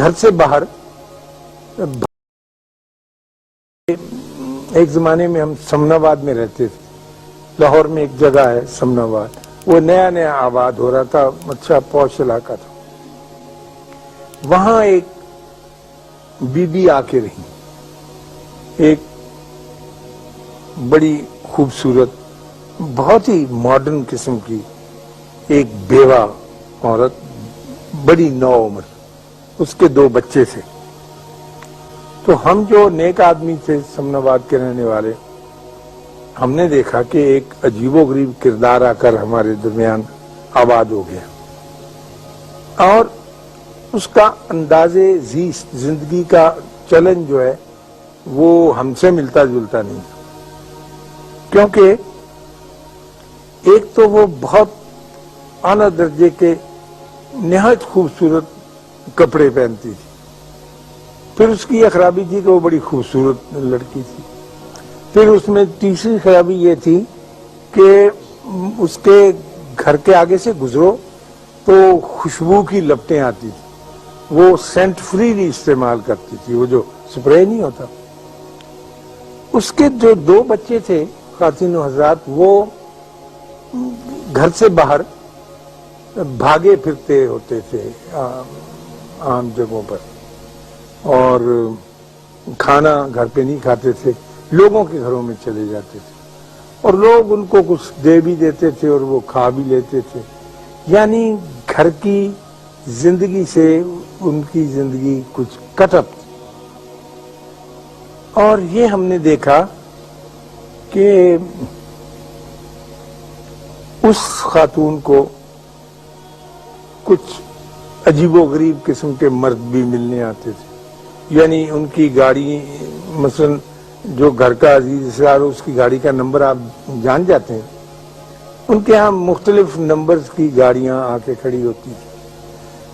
گھر سے باہر ایک زمانے میں ہم سمناباد میں رہتے تھے، لاہور میں ایک جگہ ہے سمناباد، وہ نیا نیا آباد ہو رہا تھا، اچھا پوش علاقہ تھا. وہاں ایک بی بی آ کے رہی، ایک بڑی خوبصورت بہت ہی ماڈرن قسم کی ایک بیوہ عورت، بڑی نو عمر، اس کے 2 بچے تھے. تو ہم جو نیک آدمی تھے سمناباد کے رہنے والے، ہم نے دیکھا کہ ایک عجیب و غریب کردار آ کر ہمارے درمیان آباد ہو گیا، اور اس کا انداز زیست، زندگی کا چلن جو ہے وہ ہم سے ملتا جلتا نہیں تھا. کیونکہ ایک تو وہ بہت اعلیٰ درجے کے نہایت خوبصورت کپڑے پہنتی تھی، پھر اس کی یہ خرابی تھی کہ وہ بڑی خوبصورت لڑکی تھی. پھر اس میں تیسری خرابی یہ تھی کہ اس کے گھر کے آگے سے گزرو تو خوشبو کی لپٹیں آتی تھی، وہ سینٹ فریلی استعمال کرتی تھی، وہ جو سپرے نہیں ہوتا. اس کے جو 2 بچے تھے خواتین و حضرات، وہ گھر سے باہر بھاگے پھرتے ہوتے تھے عام جگہوں پر، اور کھانا گھر پہ نہیں کھاتے تھے، لوگوں کے گھروں میں چلے جاتے تھے، اور لوگ ان کو کچھ دے بھی دیتے تھے اور وہ کھا بھی لیتے تھے. یعنی گھر کی زندگی سے ان کی زندگی کچھ کٹ اپ تھی. اور یہ ہم نے دیکھا کہ اس خاتون کو کچھ عجیب و غریب قسم کے مرد بھی ملنے آتے تھے. یعنی ان کی گاڑی، مثلا جو گھر کا عزیز اسرار ہو، اس کی گاڑی کا نمبر آپ جان جاتے ہیں، ان کے ہاں مختلف نمبرز کی گاڑیاں آ کے کھڑی ہوتی تھی.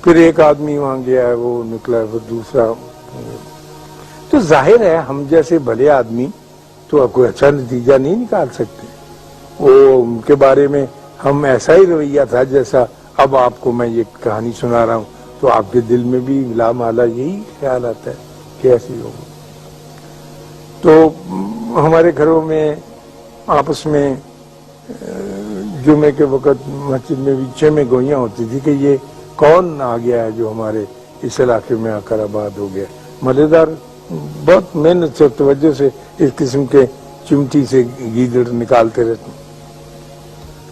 پھر ایک آدمی وہاں گیا ہے، وہ نکلا ہے، پھر دوسرا. تو ظاہر ہے ہم جیسے بھلے آدمی تو کوئی اچھا نتیجہ نہیں نکال سکتے. وہ ان کے بارے میں ہم ایسا ہی رویہ تھا جیسا اب آپ کو میں یہ کہانی سنا رہا ہوں، تو آپ کے دل میں بھی لا مالا یہی خیال آتا ہے کہ ایسی ہو. تو ہمارے گھروں میں آپس میں جمعے کے وقت مسجد میں بھی میں گوئیاں ہوتی تھی کہ یہ کون آ گیا ہے جو ہمارے اس علاقے میں آ کر آباد ہو گیا. مزیدار بہت محنت سے توجہ سے اس قسم کے چمٹی سے گیدڑ نکالتے رہتے.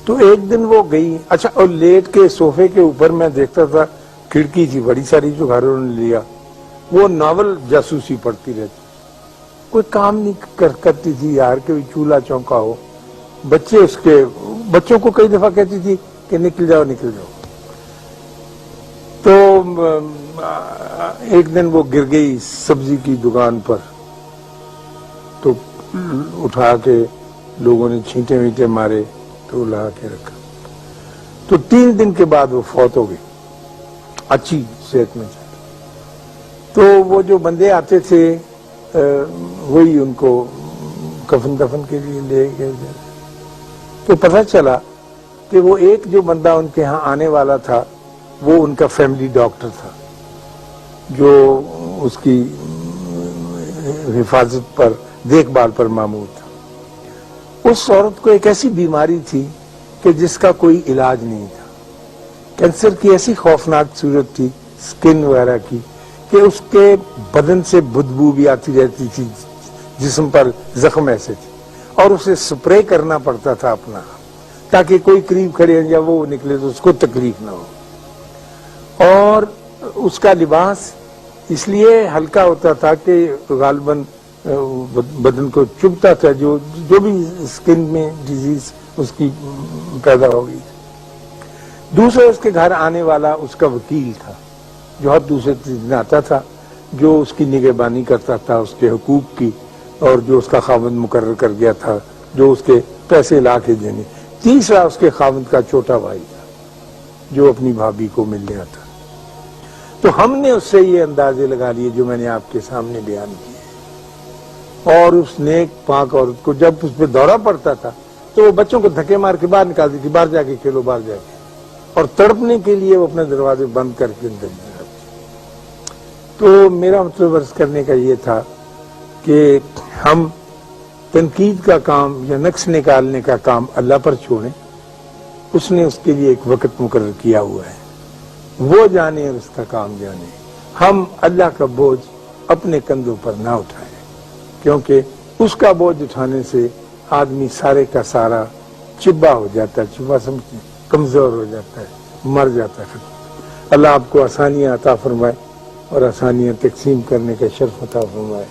تو ایک دن وہ گئی، اچھا، اور لیٹ کے صوفے کے اوپر میں دیکھتا تھا، کھڑکی تھی بڑی ساری جو گھروں نے لیا، وہ ناول جاسوسی پڑھتی رہتی، کوئی کام نہیں کرتی تھی یار کہ چولہا چونکا ہو. بچے اس کے بچوں کو کئی دفعہ کہتی تھی کہ نکل جاؤ نکل جاؤ. تو ایک دن وہ گر گئی سبزی کی دکان پر، تو اٹھا کے لوگوں نے چھینٹے وینٹے مارے تو لا کے رکھا. تو 3 دن کے بعد وہ فوت ہو گئی، اچھی صحت میں. تو وہ جو بندے آتے تھے وہی ان کو کفن دفن کے لیے لے گئے. تو پتہ چلا کہ وہ ایک جو بندہ ان کے ہاں آنے والا تھا وہ ان کا فیملی ڈاکٹر تھا، جو اس کی حفاظت پر، دیکھ بھال پر مامور تھا. اس عورت کو ایک ایسی بیماری تھی کہ جس کا کوئی علاج نہیں تھا. کینسر کی ایسی خوفناک صورت تھی سکن وغیرہ کی کہ اس کے بدن سے بدبو بھی آتی رہتی تھی، جسم پر زخم ایسے تھے، اور اسے سپرے کرنا پڑتا تھا اپنا، تاکہ کوئی قریب کھڑے یا وہ نکلے تو اس کو تکلیف نہ ہو. اور اس کا لباس اس لیے ہلکا ہوتا تھا کہ غالباً بدن کو چبھتا تھا، جو بھی سکن میں ڈیزیز اس کی پیدا ہو گئی. دوسرا اس کے گھر آنے والا اس کا وکیل تھا، جو ہر دوسرے دن آتا تھا، جو اس کی نگہبانی کرتا تھا اس کے حقوق کی، اور جو اس کا خاوند مقرر کر گیا تھا جو اس کے پیسے لا کے دینے. تیسرا اس کے خاوند کا چھوٹا بھائی تھا جو اپنی بھابھی کو ملنے آتا. تو ہم نے اس سے یہ اندازے لگا لیے جو میں نے آپ کے سامنے بیان کیے. اور اس نیک پاک عورت کو جب اس پہ دورہ پڑتا تھا تو وہ بچوں کو دھکے مار کے باہر نکالتی تھی، باہر جا کے کھیلو، باہر جا کے، اور تڑپنے کے لیے وہ اپنے دروازے بند کر کے اندر جاتی. تو میرا مطلب عرض کرنے کا یہ تھا کہ ہم تنقید کا کام یا نقص نکالنے کا کام اللہ پر چھوڑیں، اس نے اس کے لیے ایک وقت مقرر کیا ہوا ہے، وہ جانے اور اس کا کام جانے۔ ہم اللہ کا بوجھ اپنے کندھوں پر نہ اٹھائیں، کیونکہ اس کا بوجھ اٹھانے سے آدمی سارے کا سارا چبا ہو جاتا ہے، چبا سمجھتے ہیں، کمزور ہو جاتا ہے، مر جاتا ہے۔ اللہ آپ کو آسانیاں عطا فرمائے اور آسانیاں تقسیم کرنے کا شرف عطا فرمائے۔